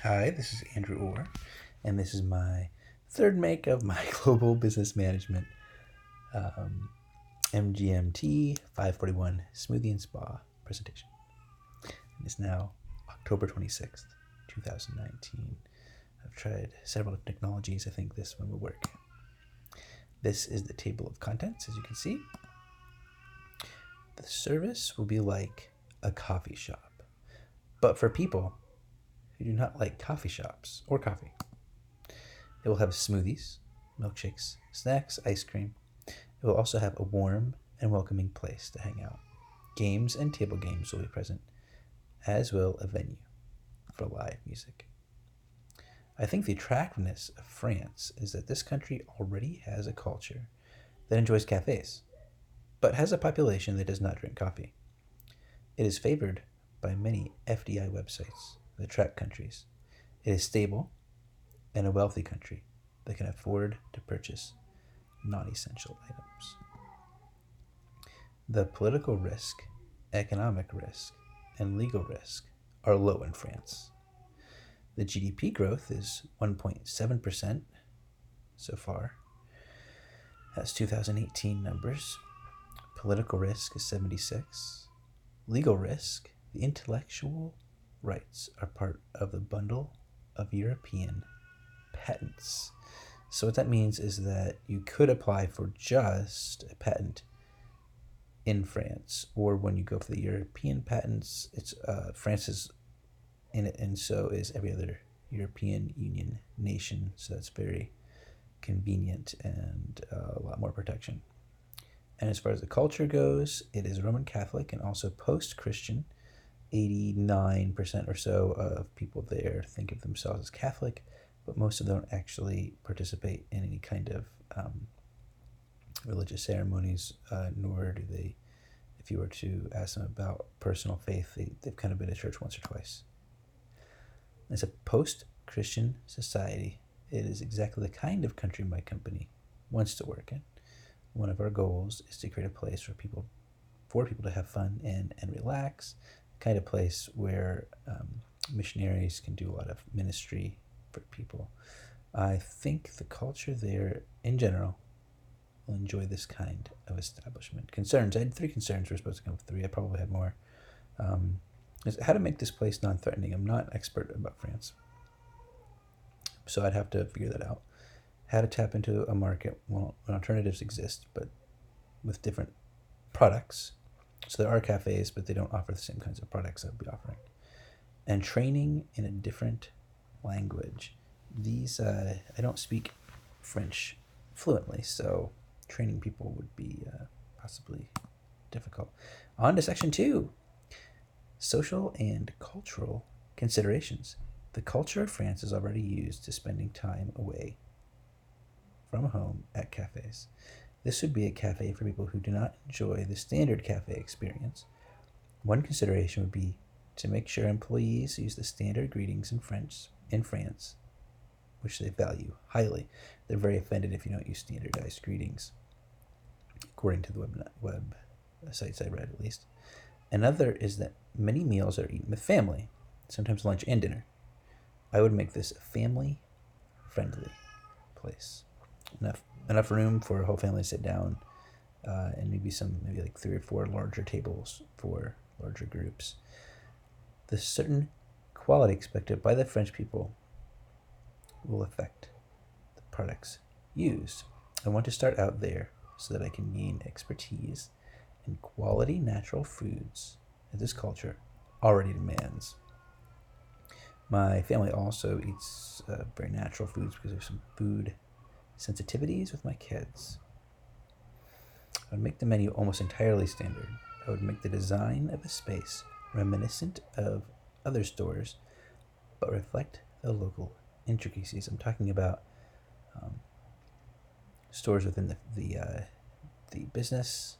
Hi, this is Andrew Orr, and this is my third make of my Global Business Management um, MGMT 541 Smoothie and Spa presentation. And it's now October 26th, 2019. I've tried several technologies. I think this one will work. This is the table of contents, as you can see. The service will be like a coffee shop, but for people who do not like coffee shops or coffee. It will have smoothies, milkshakes, snacks, ice cream. It will also have a warm and welcoming place to hang out. Games and table games will be present, as will a venue for live music. I think the attractiveness of France is that this country already has a culture that enjoys cafes, but has a population that does not drink coffee. It is favored by many FDI websites that track countries. It is stable and a wealthy country that can afford to purchase non essential items. The political risk, economic risk, and legal risk are low in France. The GDP growth is 1.7% so far. That's 2018 numbers. Political risk is 76. Legal risk, the intellectual rights are part of the bundle of European patents. So what that means is that you could apply for just a patent in France, or when you go for the European patents, it's France is in it, and so is every other European Union nation. So that's very convenient and a lot more protection. And as far as the culture goes, it is Roman Catholic and also post-Christian. 89% or so of people there think of themselves as Catholic, but most of them don't actually participate in any kind of religious ceremonies, nor do they, if you were to ask them about personal faith, they've kind of been to church once or twice. As a post Christian society, it is exactly the kind of country my company wants to work in. One of our goals is to create a place for people to have fun and relax, the kind of place where missionaries can do a lot of ministry for people. I think the culture there, in general, will enjoy this kind of establishment. Concerns. I had three concerns. We're supposed to come with three. I probably had more. Is how to make this place non-threatening. I'm not expert about France, so I'd have to figure that out. How to tap into a market when alternatives exist, but with different products. So there are cafes, but they don't offer the same kinds of products I would be offering. And training in a different language. I don't speak French fluently, so training people would be possibly difficult. On to section two: social and cultural considerations. The culture of France is already used to spending time away from home at cafes. This would be a cafe for people who do not enjoy the standard cafe experience. One consideration would be to make sure employees use the standard greetings in France, which they value highly. They're very offended if you don't use standardized greetings, according to the web sites I read at least. Another is that many meals are eaten with family, sometimes lunch and dinner. I would make this a family friendly place. Enough room for a whole family to sit down, and maybe like three or four larger tables for larger groups. The certain quality expected by the French people will affect the products used. I want to start out there so that I can gain expertise in quality natural foods that this culture already demands. My family also eats very natural foods because there's some food sensitivities with my kids. I would make the menu almost entirely standard. I would make the design of a space reminiscent of other stores, but reflect the local intricacies. I'm talking about um, stores within the business.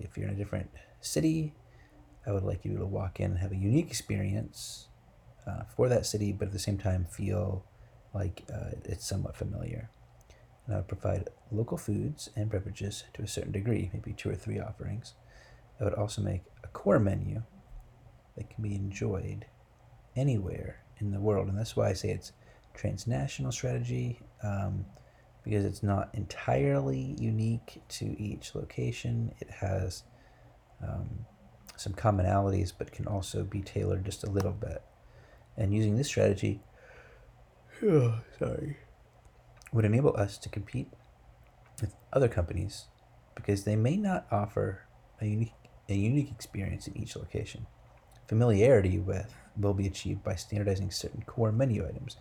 If you're in a different city, I would like you to walk in and have a unique experience for that city, but at the same time feel like it's somewhat familiar. And I would provide local foods and beverages to a certain degree, maybe two or three offerings. I would also make a core menu that can be enjoyed anywhere in the world. And that's why I say it's transnational strategy, because it's not entirely unique to each location. It has some commonalities, but can also be tailored just a little bit. And using this strategy would enable us to compete with other companies because they may not offer a unique experience in each location. Familiarity will be achieved by standardizing certain core menu items.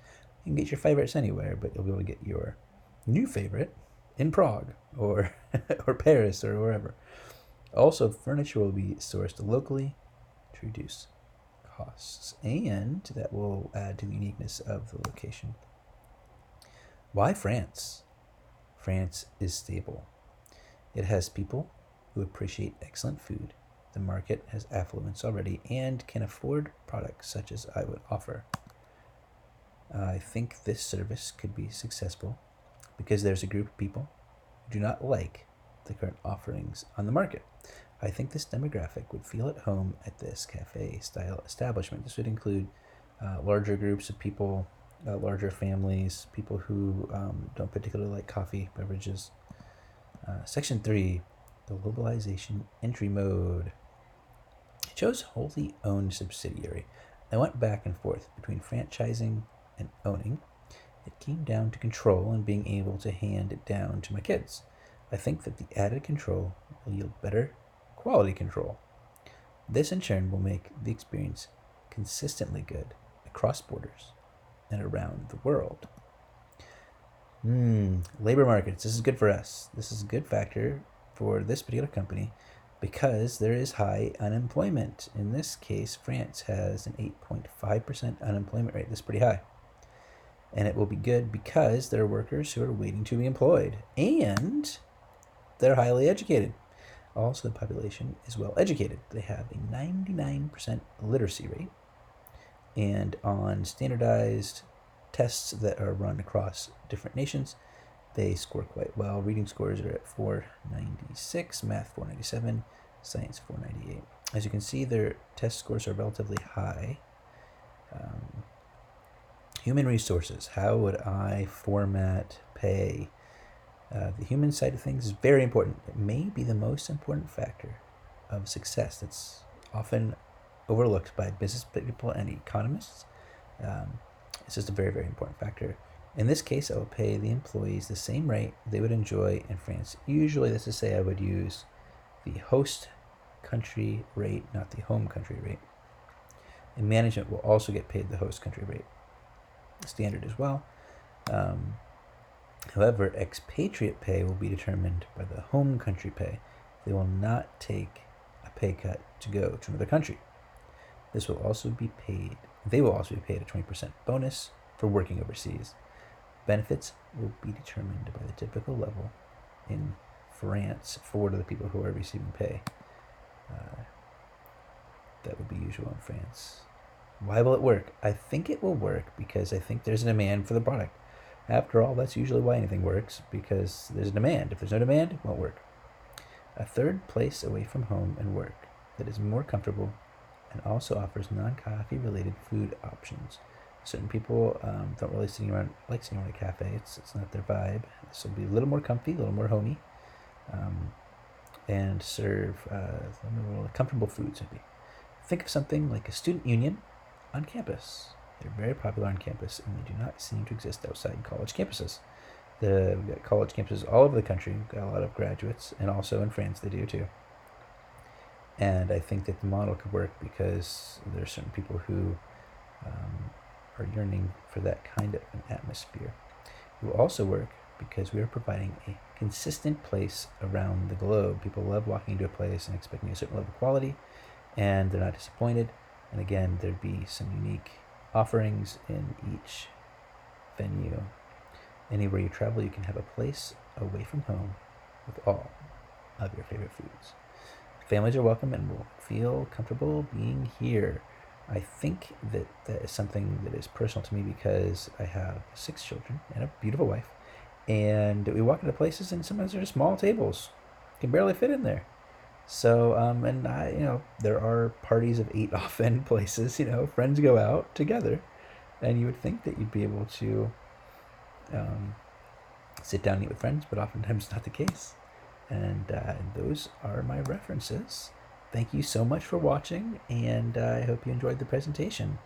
You can get your favorites anywhere, but you'll be able to get your new favorite in Prague or or Paris or wherever. Also, furniture will be sourced locally to reduce costs, and that will add to the uniqueness of the location. Why France? France is stable. It has people who appreciate excellent food. The market has affluence already and can afford products such as I would offer. I think this service could be successful because there's a group of people who do not like the current offerings on the market. I think this demographic would feel at home at this cafe-style establishment. This would include larger groups of people, larger families, people who don't particularly like coffee beverages. Section 3, the globalization entry mode. I chose wholly owned subsidiary. I went back and forth between franchising and owning. It came down to control and being able to hand it down to my kids. I think that the added control will yield better quality control. This in turn will make the experience consistently good across borders and around the world. Labor markets. This is good for us. This is a good factor for this particular company because there is high unemployment. In this case, France has an 8.5% unemployment rate. That's pretty high. And it will be good because there are workers who are waiting to be employed and they're highly educated. Also, the population is well educated. They have a 99% literacy rate. And on standardized tests that are run across different nations, they score quite well. Reading scores are at 496, math 497, science 498. As you can see, their test scores are relatively high. Human resources. How would I format pay? The human side of things is very important. It may be the most important factor of success that's often overlooked by business people and economists. It's just a very, very important factor. In this case, I will pay the employees the same rate they would enjoy in France. Usually, this is to say I would use the host country rate, not the home country rate. And management will also get paid the host country rate standard as well. However, expatriate pay will be determined by the home country pay. They will not take a pay cut to go to another country. This will also be paid. They will also be paid a 20% bonus for working overseas. Benefits will be determined by the typical level in France for the people who are receiving pay. That would be usual in France. Why will it work? I think it will work because I think there's a demand for the product. After all, that's usually why anything works, because there's a demand. If there's no demand, it won't work. A third place away from home and work that is more comfortable and also offers non-coffee related food options. Certain people don't really like sitting around a cafe. It's not their vibe. This will be a little more comfy, a little more homey, and serve comfortable foods. Maybe think of something like a student union on campus. They're very popular on campus, and they do not seem to exist outside college campuses. We've got college campuses all over the country. We've got a lot of graduates, and also in France they do too. And I think that the model could work because there are certain people who are yearning for that kind of an atmosphere. It will also work because we are providing a consistent place around the globe. People love walking into a place and expecting a certain level of quality, and they're not disappointed. And again, there'd be some unique offerings in each venue. Anywhere you travel, you can have a place away from home with all of your favorite foods. Families are welcome and will feel comfortable being here. I think that is something that is personal to me because I have 6 children and a beautiful wife, and we walk into places and sometimes there are small tables, can barely fit in there. So, and I, there are parties of 8 often places, friends go out together. And you would think that you'd be able to sit down and eat with friends, but oftentimes not the case. And those are my references. Thank you so much for watching, and I hope you enjoyed the presentation.